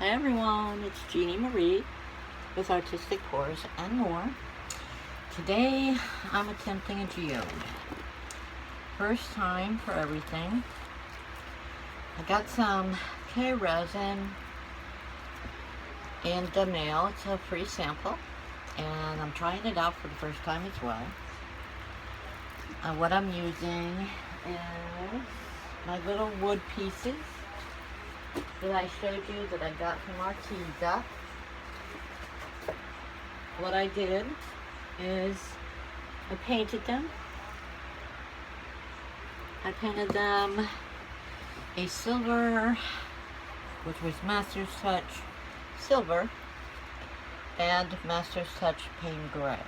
Hi everyone, it's Jeannie Marie with Artistic Pours and More. Today I'm attempting a geode. First time for everything. I got some KResin in the mail. It's a free sample and I'm trying it out for the first time as well. What I'm using is my little wood pieces that I showed you that I got from Artisa. What I did is I painted them. I painted them a silver, which was Master's Touch silver, and Master's Touch Paint Gray.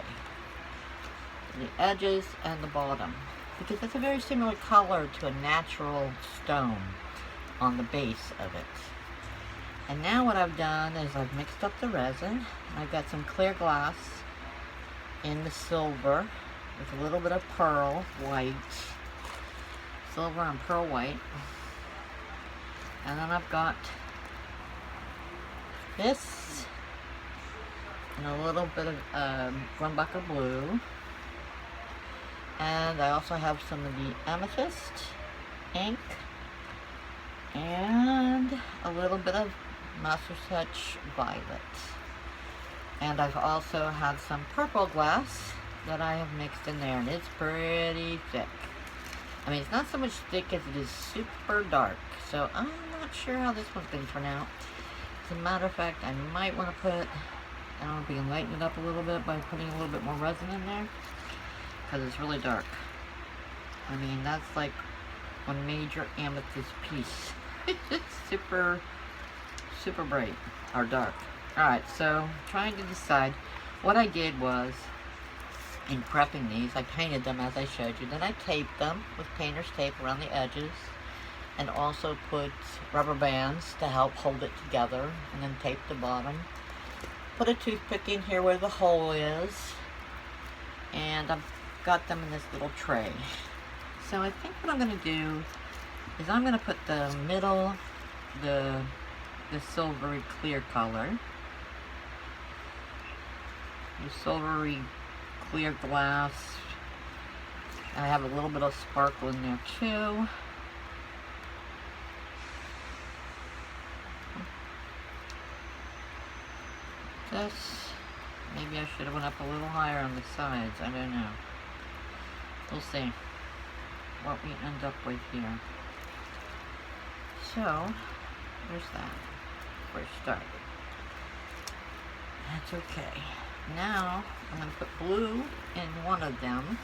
The edges and the bottom, because it's a very similar color to a natural stone on the base of it. And now what I've done is I've mixed up the resin. I've got some clear glass in the silver with a little bit of pearl white, silver and pearl white. And then I've got this and a little bit of Grumbucker blue. And I also have some of the amethyst ink and a little bit of Master's Touch violet. And I've also had some purple glass that I have mixed in there, and it's pretty thick. I mean, it's not so much thick as it is super dark, so I'm not sure how this one's going to turn out. As a matter of fact, I might want to put, I don't know if we can lighten it up a little bit by putting a little bit more resin in there, because it's really dark. I mean, that's like one major amethyst piece. It's super bright, or dark. Alright, so trying to decide. What I did was, in prepping these, I painted them as I showed you. Then I taped them with painter's tape around the edges, and also put rubber bands to help hold it together, and then taped the bottom. Put a toothpick in here where the hole is, and I've got them in this little tray. So I think what I'm going to do is I'm going to put the middle, the silvery clear color, the silvery clear glass. I have a little bit of sparkle in there too. This, maybe I should have went up a little higher on the sides, I don't know. We'll see what we end up with here. So, there's that for a start. That's okay. Now, I'm going to put blue in one of them,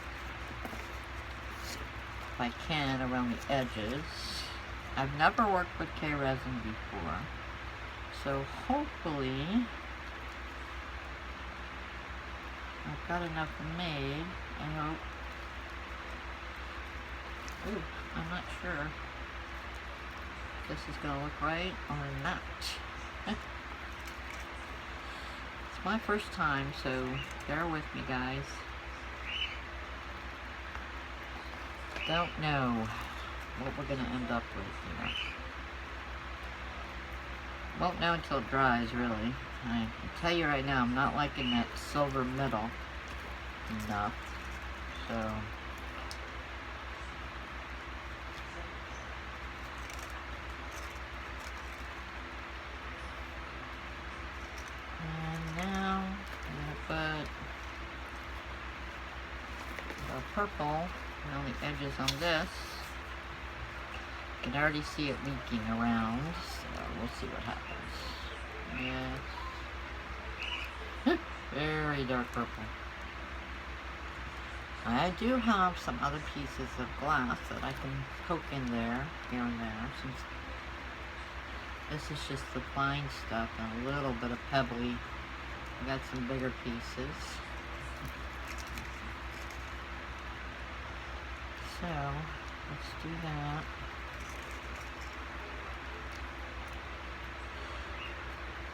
if I can, around the edges. I've never worked with KResin before, so hopefully I've got enough made, I hope. Ooh, I'm not sure if this is going to look right or not. It's my first time, so bear with me, guys. Don't know what we're going to end up with here. Won't know until it dries, really. I can tell you right now, I'm not liking that silver middle enough, so purple around the edges on this. You can already see it leaking around, so we'll see what happens. Yes. Very dark purple. I do have some other pieces of glass that I can poke in there, here and there, since this is just the fine stuff and a little bit of pebbly. I got some bigger pieces. So, let's do that.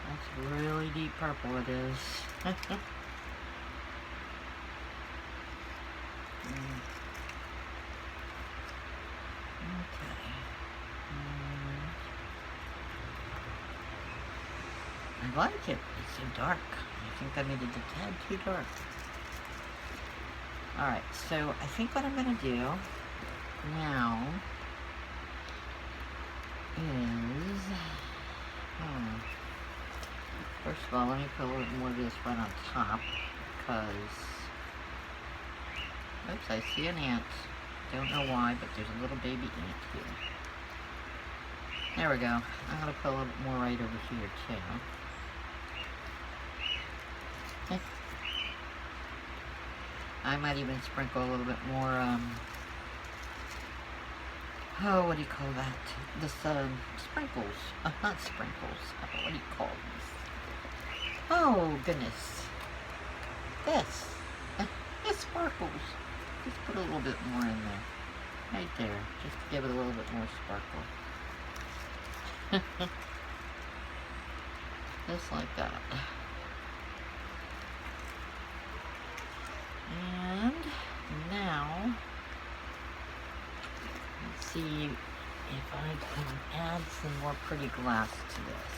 That's really deep purple it is. Okay. like it. It's so dark. I think I made it a tad too dark. Alright, so I think what I'm going to do now is... First of all, let me put a little bit more of this right on top, because... Oops, I see an ant. Don't know why, but there's a little baby ant here. There we go. I'm going to put a little bit more right over here, too. I might even sprinkle a little bit more, oh, what do you call that? This, sprinkles. Not sprinkles. What do you call this? Oh, goodness. This. It sparkles. Just put a little bit more in there. Right there. Just to give it a little bit more sparkle. Just like that. And now, let's see if I can add some more pretty glass to this.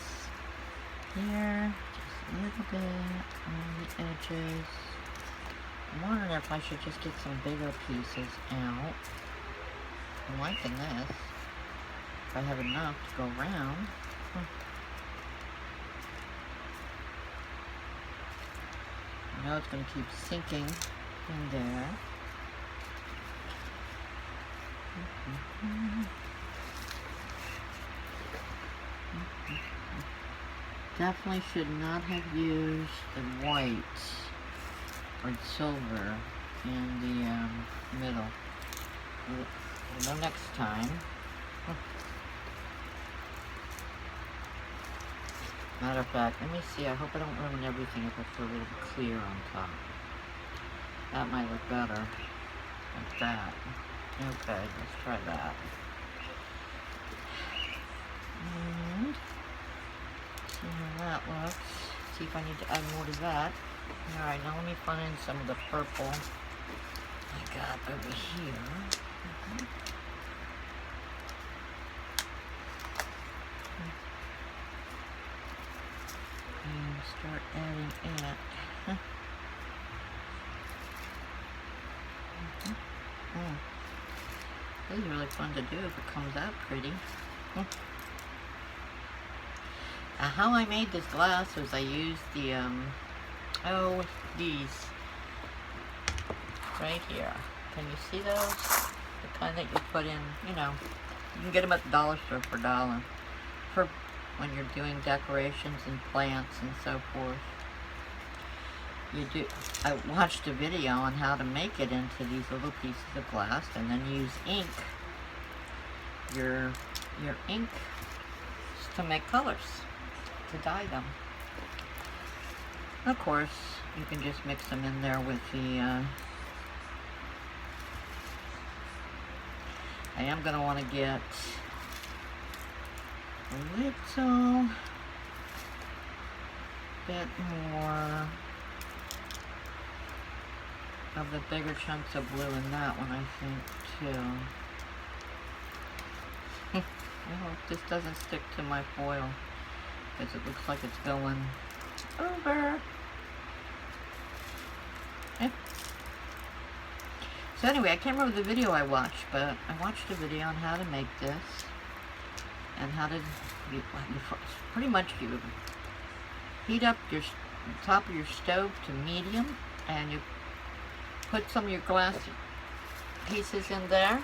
Here, just a little bit on the edges. I'm wondering if I should just get some bigger pieces out. I'm liking this. If I have enough to go around. I know it's going to keep sinking in there. Definitely should not have used the white or silver in the middle. We'll know next time. Matter of fact, let me see. I hope I don't ruin everything if I put a little clear on top. That might look better. Like that. Okay, let's try that. And see how that looks. See if I need to add more to that. Alright, now let me find some of the purple I got over here. And start adding it. This is really fun to do if it comes out pretty. How I made this glass was I used the, these right here. Can you see those? The kind that you put in, you know, you can get them at the dollar store for $1 for when you're doing decorations and plants and so forth. I watched a video on how to make it into these little pieces of glass and then use ink, your ink, to make colors, to dye them. Of course, you can just mix them in there with the, I am going to want to get a little bit more of the bigger chunks of blue in that one, I think, too. I hope this doesn't stick to my foil, because it looks like it's going over. Okay. So anyway, I can't remember the video I watched, but I watched a video on how to make this, and how to, pretty much you heat up your top of your stove to medium, and you put some of your glass pieces in there,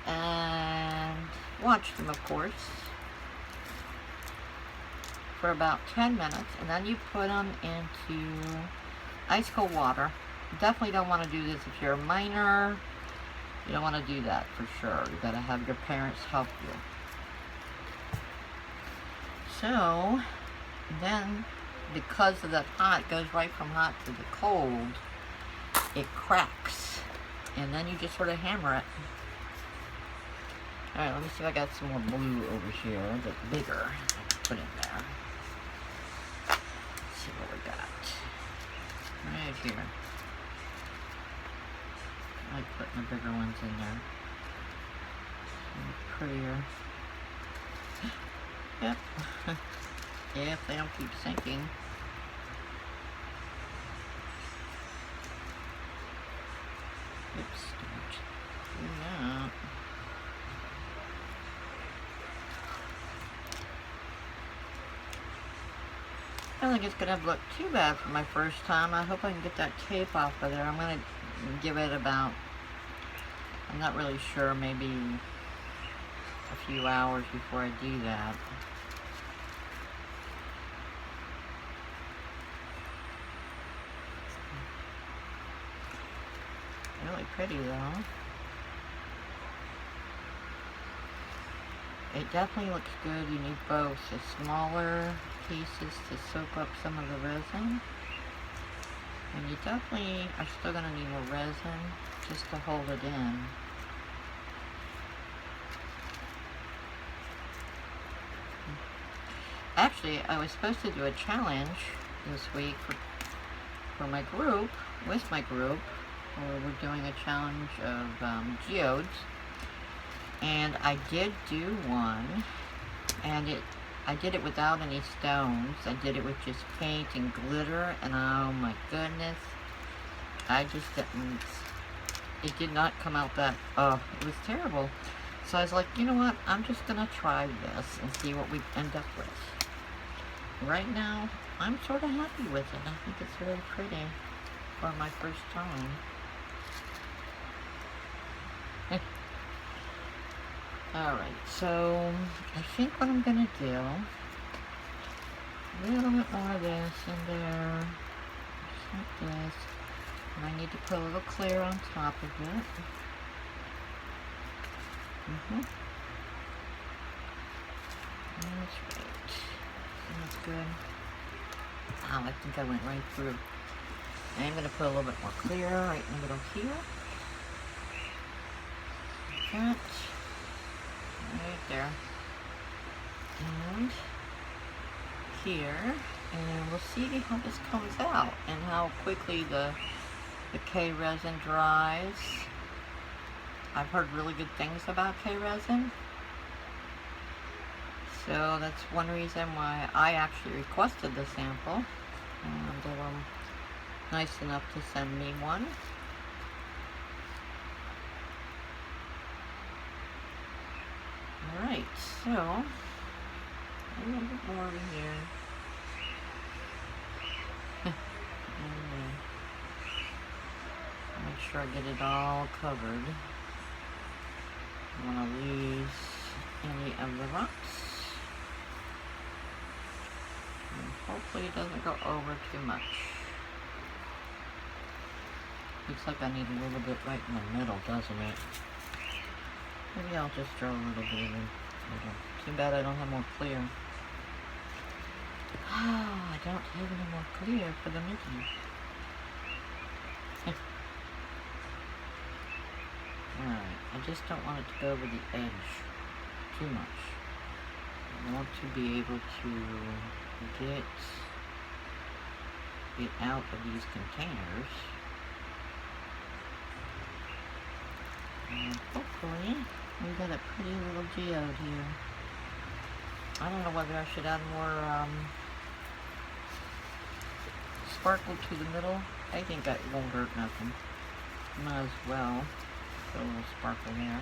and watch them, of course, for about 10 minutes, and then you put them into ice cold water. You definitely don't want to do this if you're a minor. You don't want to do that for sure. You gotta have your parents help you. So then, because of that hot, it goes right from hot to the cold, it cracks, and then you just sort of hammer it. Alright, let me see if I got some more blue over here that's bigger. I'll put in there. Let's see what we got. Right here. I like putting the bigger ones in there. Prettier. Yep. if they don't keep sinking. Oops, don't do that. I don't think it's gonna look too bad for my first time. I hope I can get that tape off of there. I'm gonna give it about, I'm not really sure, maybe a few hours before I do that. Really pretty though. It definitely looks good. You need both the smaller pieces to soak up some of the resin, and you definitely are still going to need more resin just to hold it in. Actually, I was supposed to do a challenge this week for my group, with my group, where we're doing a challenge of geodes. And I did do one, and I did it without any stones. I did it with just paint and glitter, and oh my goodness, I just didn't, it did not come out that, oh, it was terrible. So I was like, you know what, I'm just gonna try this and see what we end up with. Right now, I'm sort of happy with it. I think it's really pretty for my first time. Alright, so I think what I'm going to do, a little bit more of this in there, just like this, and I need to put a little clear on top of it. That's right. That's good. Wow, I think I went right through. I'm going to put a little bit more clear right in the middle here. Like that. Right there, and here, and we'll see how this comes out and how quickly the KResin dries. I've heard really good things about KResin, so that's one reason why I actually requested the sample, and they were nice enough to send me one. Alright, so a little bit more over here. Make sure I get it all covered. I don't want to lose any of the rocks. And hopefully it doesn't go over too much. Looks like I need a little bit right in the middle, doesn't it? Maybe I'll just draw a little bit of it. Too bad I don't have more clear. Oh, I don't have any more clear for the Mickey. Alright, I just don't want it to go over the edge too much. I want to be able to get it out of these containers. And hopefully we've got a pretty little geode here. I don't know whether I should add more sparkle to the middle. I think that won't hurt nothing. Might as well put a little sparkle there.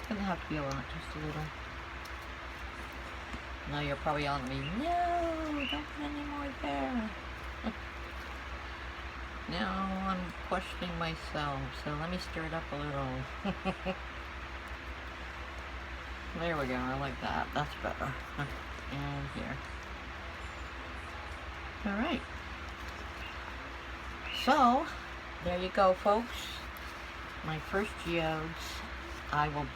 Doesn't have to be a lot, just a little. Now you're probably on me, no, don't put any more there. Now I'm questioning myself, so let me stir it up a little. There we go, I like that. That's better. And here. Alright. So, there you go, folks. My first geodes. I will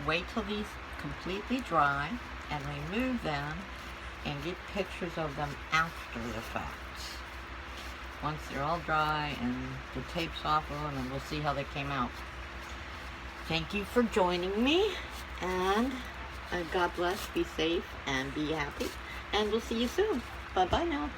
wait till these completely dry and remove them and get pictures of them after the fact. Once they're all dry and the tape's off of them, and we'll see how they came out. Thank you for joining me, and God bless, be safe, and be happy, and we'll see you soon. Bye-bye now.